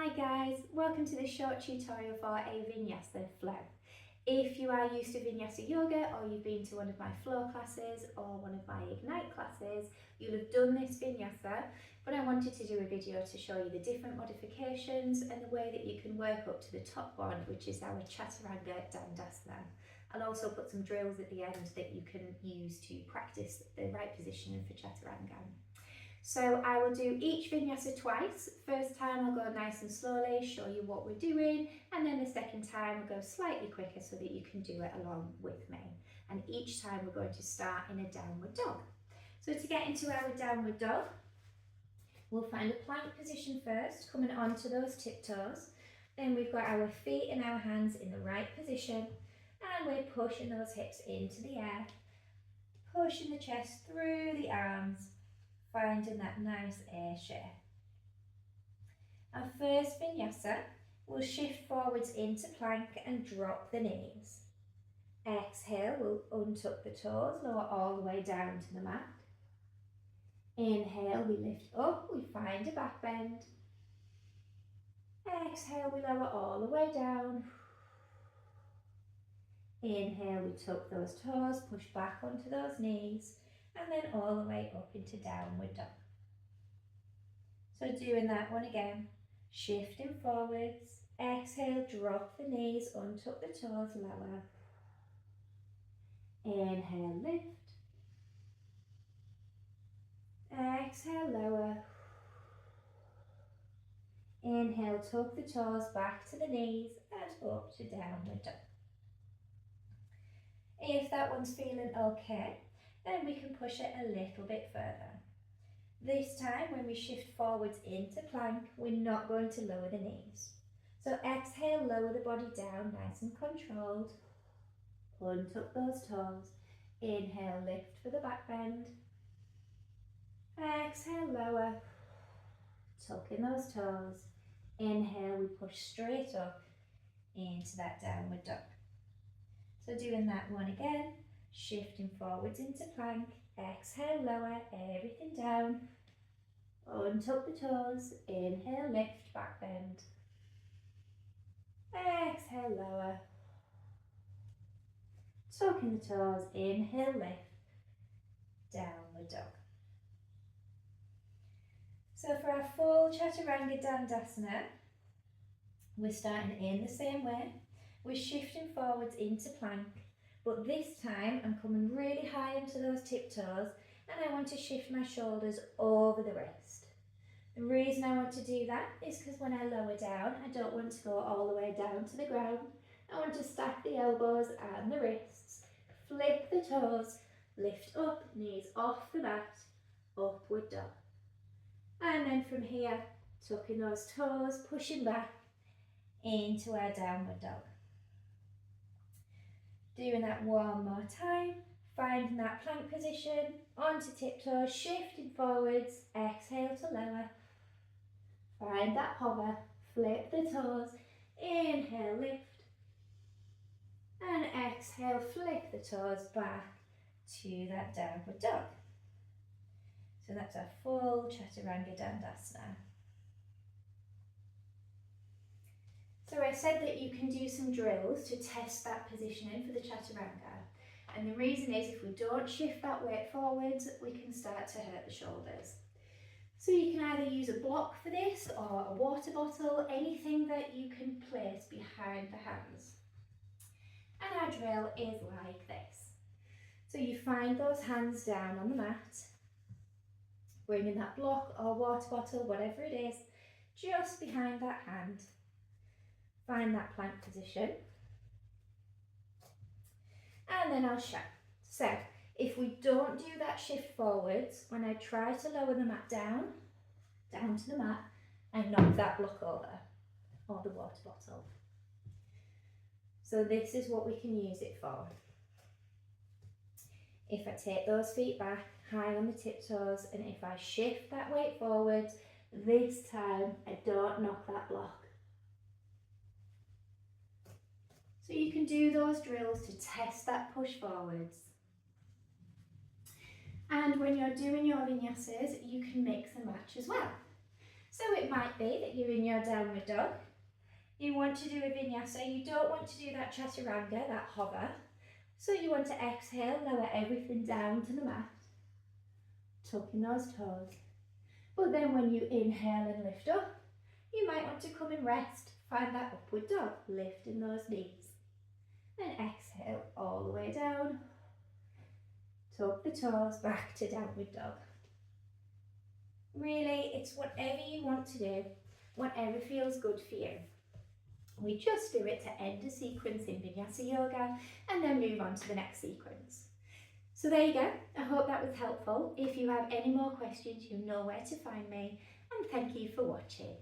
Hi guys, welcome to this short tutorial for a Vinyasa flow. If you are used to Vinyasa yoga or you've been to one of my flow classes or one of my Ignite classes, you'll have done this Vinyasa, but I wanted to do a video to show you the different modifications and the way that you can work up to the top one, which is our Charuranga Dandasana. I'll also put some drills at the end that you can use to practice the right positioning for Chaturanga. So I will do each vinyasa twice. First time I'll go nice and slowly, show you what we're doing, and then the second time I'll go slightly quicker so that you can do it along with me. And each time we're going to start in a downward dog. So to get into our downward dog, we'll find a plank position first, coming onto those tiptoes. Then we've got our feet and our hands in the right position, and we're pushing those hips into the air, pushing the chest through the arms, finding that nice air share. Our first vinyasa, we'll shift forwards into plank and drop the knees. Exhale, we'll untuck the toes, lower all the way down to the mat. Inhale, we lift up, we find a back bend. Exhale, we lower all the way down. Inhale, we tuck those toes, push back onto those knees, and then all the way up into downward dog. So doing that one again, shifting forwards, exhale, drop the knees, untuck the toes, lower. Inhale, lift. Exhale, lower. Inhale, tuck the toes back to the knees and up to downward dog. If that one's feeling okay, then we can push it a little bit further. This time when we shift forwards into plank, we're not going to lower the knees. So exhale, lower the body down, nice and controlled. Untuck those toes. Inhale, lift for the back bend. Exhale, lower. Tuck in those toes. Inhale, we push straight up into that downward dog. So doing that one again, shifting forwards into plank, exhale, lower, everything down, untuck the toes, inhale, lift, back bend, exhale, lower, tuck in the toes, inhale, lift, downward dog. So for our full Chaturanga Dandasana, we're starting in the same way. We're shifting forwards into plank, but this time I'm coming really high into those tiptoes and I want to shift my shoulders over the wrist. The reason I want to do that is because when I lower down, I don't want to go all the way down to the ground. I want to stack the elbows and the wrists, flip the toes, lift up, knees off the mat, upward dog. And then from here, tucking those toes, pushing back into our downward dog. Doing that one more time, finding that plank position, onto tiptoes, shifting forwards, exhale to lower, find that hover, flip the toes, inhale, lift, and exhale, flip the toes back to that downward dog. So that's our full Chaturanga Dandasana. So I said that you can do some drills to test that positioning for the Chaturanga. And the reason is if we don't shift that weight forwards, we can start to hurt the shoulders. So you can either use a block for this or a water bottle, anything that you can place behind the hands. And our drill is like this. So you find those hands down on the mat, bringing that block or water bottle, whatever it is, just behind that hand. Find that plank position, and then I'll show. So if we don't do that shift forwards, when I try to lower the mat down to the mat, I knock that block over, or the water bottle. So this is what we can use it for. If I take those feet back, high on the tiptoes, and if I shift that weight forwards, this time I don't knock that block. So you can do those drills to test that push forwards. And when you're doing your vinyasas, you can mix and match as well. So it might be that you're in your downward dog. You want to do a vinyasa. You don't want to do that chaturanga, that hover. So you want to exhale, lower everything down to the mat. Tucking those toes. But then when you inhale and lift up, you might want to come and rest. Find that upward dog, lifting those knees. And exhale all the way down. Tuck the toes back to downward dog. Really, it's whatever you want to do, whatever feels good for you. We just do it to end a sequence in Vinyasa Yoga and then move on to the next sequence. So there you go. I hope that was helpful. If you have any more questions, you know where to find me, and thank you for watching.